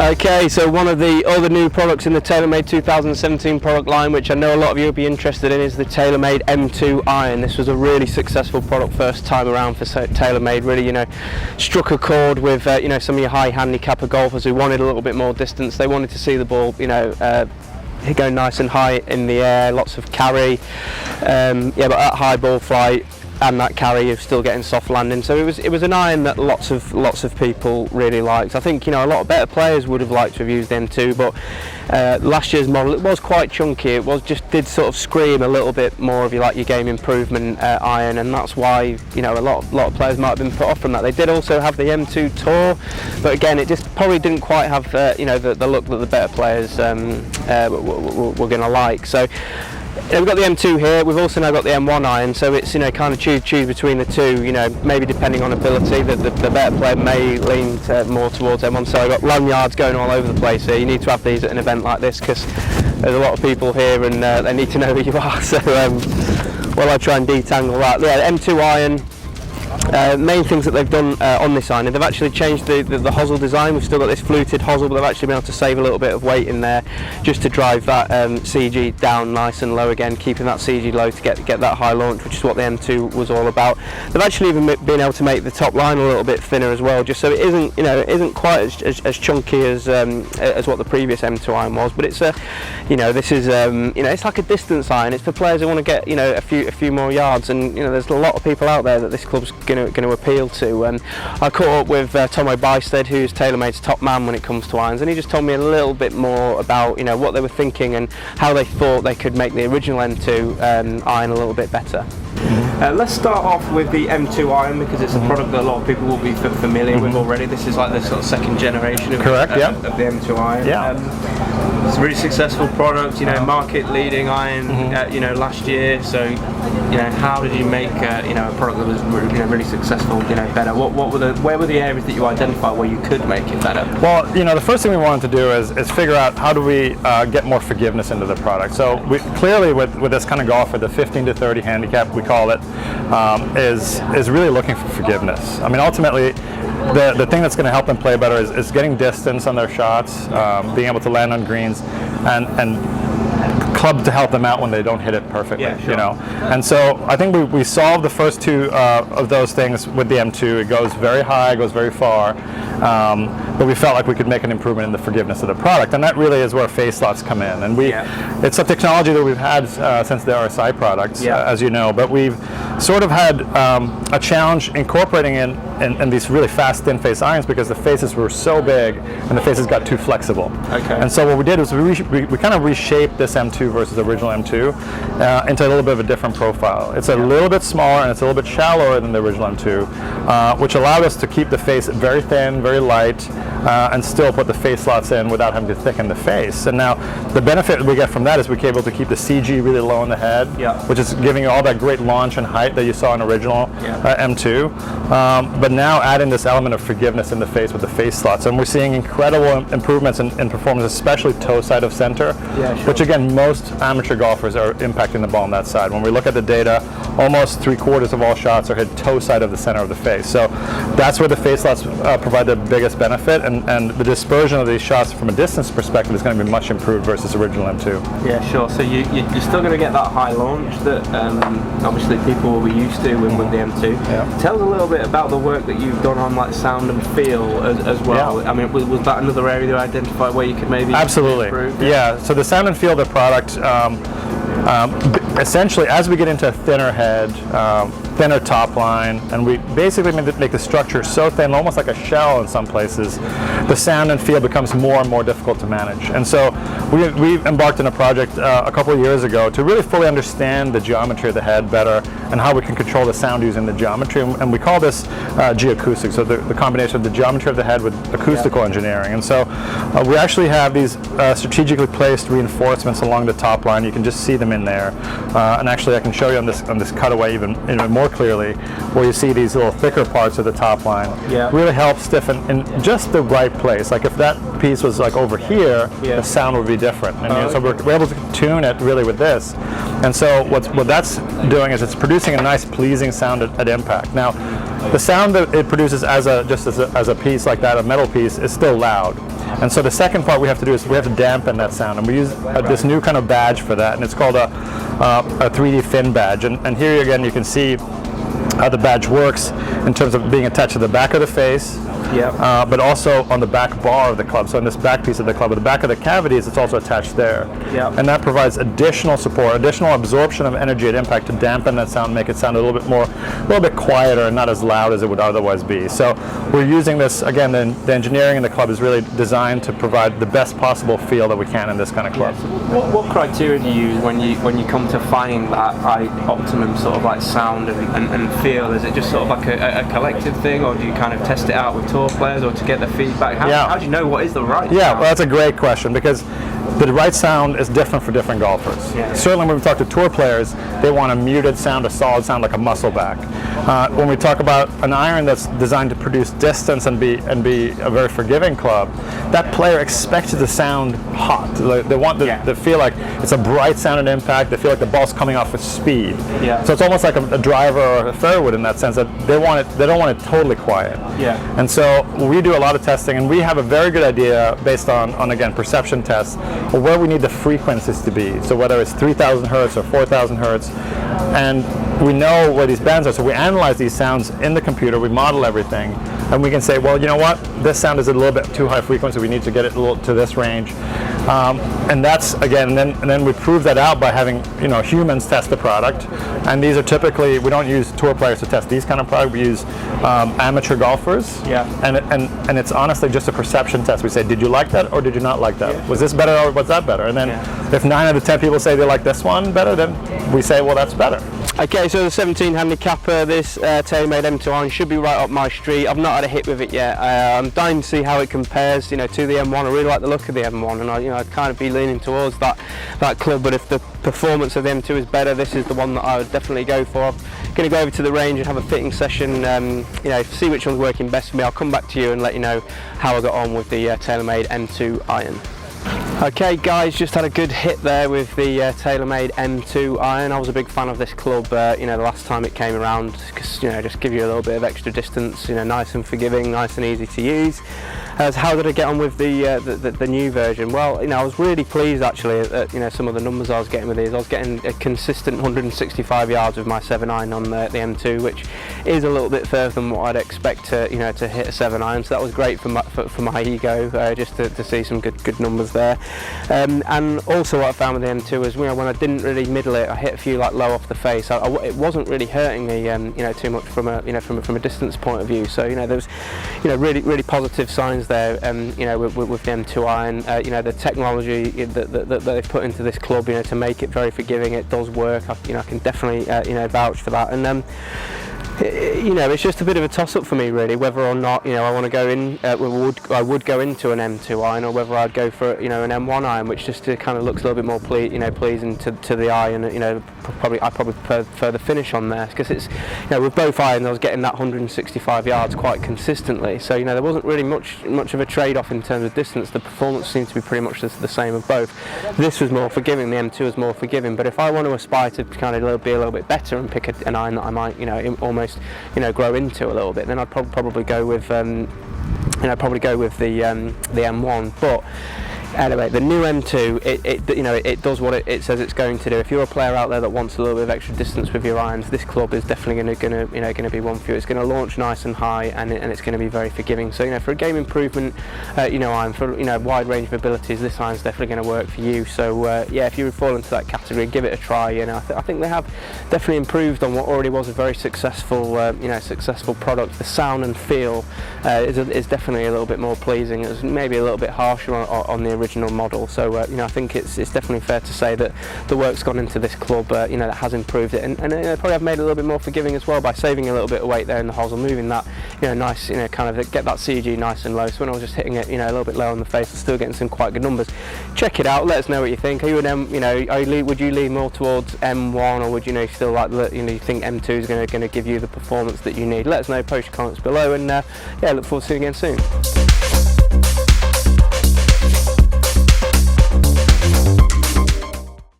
Okay, so one of the other new products in the Taylormade 2017 product line, which I know a lot of you will be interested in, is the Taylormade M2i, and this was a really successful product first time around for Taylormade. Really, you know, struck a chord with you know, some of your high handicapper golfers who wanted a little bit more distance. They wanted to see the ball, you know, go nice and high in the air, lots of carry. Yeah, but at high ball flight and that carry, you're still getting soft landing. So it was an iron that lots of people really liked. I think, you know, a lot of better players would have liked to have used the M2, but last year's model, it was quite chunky. It was did sort of scream a little bit more of your game improvement iron, and that's why, you know, a lot of players might have been put off from that. They did also have the M2 Tour, but again, it just probably didn't quite have you know, the look that the better players were going to like. So we've got the M2 here. We've also now got the M1 iron, so it's, you know, kind of choose between the two. You know, maybe depending on ability, the better player may lean more towards M1. So I've got lanyards going all over the place here. You need to have these at an event like this because there's a lot of people here and they need to know who you are. So well, I'll try and detangle that. Yeah, the M2 iron. Main things that they've done on this iron, they've actually changed the hosel design. We've still got this fluted hosel, but they've actually been able to save a little bit of weight in there just to drive that CG down nice and low again, keeping that CG low to get that high launch, which is what the M2 was all about. They've actually even been able to make the top line a little bit thinner as well, just so it isn't, you know, it isn't quite as chunky as what the previous M2 iron was. But it's you know, this is you know, it's like a distance iron. It's for players who want to get, you know, a few more yards, and you know, there's a lot of people out there that this club's going to appeal to. I caught up with Tomo Bysted, who's Taylormade's top man when it comes to irons, and he just told me a little bit more about, you know, what they were thinking and how they thought they could make the original M2 iron a little bit better. Let's start off with the M2 iron because it's a product that a lot of people will be familiar with already. This is like the sort of second generation of, correct, yeah, of the M2 iron. Yeah. It's a really successful product, you know, market leading iron, you know, last year. So, you know, how did you make you know, a product that was really, you know, really successful, you know, better? Where were the areas that you identified where you could make it better? Well, you know, the first thing we wanted to do is figure out how do we get more forgiveness into the product. So we clearly with this kind of golfer, the 15 to 30 handicap, we call it, is really looking for forgiveness. I mean, ultimately, the thing that's going to help them play better is getting distance on their shots, being able to land on greens, and club to help them out when they don't hit it perfectly, yeah, sure. You know. And so I think we solved the first two of those things with the M2. It goes very high, it goes very far, but we felt like we could make an improvement in the forgiveness of the product, and that really is where face slots come in. And it's a technology that we've had since the RSI products, as you know, but we've sort of had a challenge incorporating in these really fast thin face irons because the faces were so big and the faces got too flexible. Okay. And so what we did was we kind of reshaped this M2 versus the original M2 into a little bit of a different profile. It's a little bit smaller and it's a little bit shallower than the original M2, which allowed us to keep the face very thin, very light, and still put the face slots in without having to thicken the face. And now the benefit we get from that is we're able to keep the CG really low in the head, which is giving you all that great launch and height that you saw in original M2, but now adding this element of forgiveness in the face with the face slots, and we're seeing incredible improvements in performance, especially toe side of center, which again, most amateur golfers are impacting the ball on that side. When we look at the data, almost 3/4 of all shots are hit toe side of the center of the face. So that's where the face slots provide the biggest benefit, and the dispersion of these shots from a distance perspective is going to be much improved versus original M2. Yeah, sure. So you're still going to get that high launch that obviously people will be used to with the M2. Yeah. Tell us a little bit about the work that you've done on like sound and feel as well. Yeah. I mean, was that another area to identify where you could maybe improve? Yeah. So the sound and feel of the product, essentially, as we get into a thinner head, thinner top line, and we basically make the structure so thin, almost like a shell in some places, the sound and feel becomes more and more difficult to manage. And so we embarked on a project a couple of years ago to really fully understand the geometry of the head better and how we can control the sound using the geometry. And we call this geoacoustics, so the combination of the geometry of the head with acoustical engineering. And so we actually have these strategically placed reinforcements along the top line. You can just see them in there. And actually I can show you on this cutaway even more more clearly, where you see these little thicker parts of the top line. Yeah. Really helps stiffen in just the right place. Like if that piece was like over here, the sound would be different. And so we're able to tune it really with this. And so what that's doing is it's producing a nice pleasing sound at impact. Now, the sound that it produces as a piece like that, a metal piece, is still loud. And so the second part we have to do is we have to dampen that sound, and we use this new kind of badge for that, and it's called a 3D fin badge. And here again you can see how the badge works in terms of being attached to the back of the face, but also on the back bar of the club. So in this back piece of the club, at the back of the cavities, it's also attached there. And that provides additional support, additional absorption of energy at impact to dampen that sound, make it sound a little bit quieter and not as loud as it would otherwise be. So we're using this, again, the engineering in the club is really designed to provide the best possible feel that we can in this kind of club. What criteria do you use when you come to find that optimum sort of like sound and feel? Is it just sort of like a collective thing, or do you kind of test it out with tour players or to get the feedback? How do you know what is the right sound? Well, that's a great question, because the right sound is different for different golfers. Certainly when we talk to tour players, they want a muted sound, a solid sound, like a muscle back. When we talk about an iron that's designed to produce distance and be a very forgiving club, that player expects it to sound hot. They want to feel like it's a bright sound at impact. They feel like the ball's coming off with speed. So it's almost like a driver or a fairwood in that sense, that they don't want it totally quiet. And so we do a lot of testing, and we have a very good idea based on again, perception tests, or where we need the frequencies to be. So whether it's 3,000 hertz or 4,000 hertz, and we know where these bands are. So we analyze these sounds in the computer, we model everything, and we can say, well, you know what, this sound is a little bit too high frequency, we need to get it a little to this range. And that's, again, and then we prove that out by having humans test the product. And these are typically, we don't use tour players to test these kind of products, we use amateur golfers. And it's honestly just a perception test. We say, did you like that or did you not like that? Was this better or was that better? And then if 9 out of 10 people say they like this one better, then we say, well, that's better. Okay, so the 17 handicapper, this Taylormade M2i should be right up my street. I've not had a hit with it yet. I'm dying to see how it compares, to the M1. I really like the look of the M1, and I'd kind of be leaning towards that club. But if the performance of the M2 is better, this is the one that I would definitely go for. I'm going to go over to the range and have a fitting session. See which one's working best for me. I'll come back to you and let you know how I got on with the Taylormade M2 iron. Okay guys, just had a good hit there with the Taylormade M2 iron. I was a big fan of this club, the last time it came around, because just give you a little bit of extra distance, nice and forgiving, nice and easy to use. So how did I get on with the new version? Well, I was really pleased actually at some of the numbers I was getting with these. I was getting a consistent 165 yards with my 7-iron on the M2, which is a little bit further than what I'd expect to hit a 7-iron. So that was great for my ego, just to see some good numbers there. And also what I found with the M2 is when I didn't really middle it, I hit a few like low off the face. It wasn't really hurting me too much from a distance point of view. So there was really positive signs there with the M2 iron. The technology that they've put into this club to make it very forgiving, it does work. I can definitely vouch for that. And it's just a bit of a toss-up for me really, whether or not I want to go in. I would go into an M2 iron, or whether I'd go for an M1 iron, which just kind of looks a little bit more pleasing to the eye, and I probably prefer the finish on there, because it's with both irons I was getting that 165 yards quite consistently. So there wasn't really much of a trade-off in terms of distance. The performance seemed to be pretty much the same of both. This was more forgiving. The M2 was more forgiving. But if I want to aspire to kind of be a little bit better and pick an iron that I might almost grow into a little bit, then I'd probably go with the M1. But anyway, the new M2, it does what it says it's going to do. If you're a player out there that wants a little bit of extra distance with your irons, this club is definitely going to be one for you. It's going to launch nice and high, and it's going to be very forgiving. So for a game improvement, iron, for wide range of abilities, this iron's definitely going to work for you. So if you fall into that category, give it a try. I think they have definitely improved on what already was a very successful successful product. The sound and feel is definitely a little bit more pleasing. It was maybe a little bit harsher on the original model. So you know, I think it's definitely fair to say that the work's gone into this club, you know, that has improved it, and probably have made it a little bit more forgiving as well by saving a little bit of weight there in the hosel, moving that, you know, nice, you know, kind of get that CG nice and low. So when I was just hitting it, you know, a little bit low on the face, I'm still getting some quite good numbers. Check it out. Let us know what you think. Are you an you know, would you lean more towards M1, or would you know still like you know, you think M2 is going to give you the performance that you need? Let us know. Post your comments below, and yeah, look forward to seeing you again soon.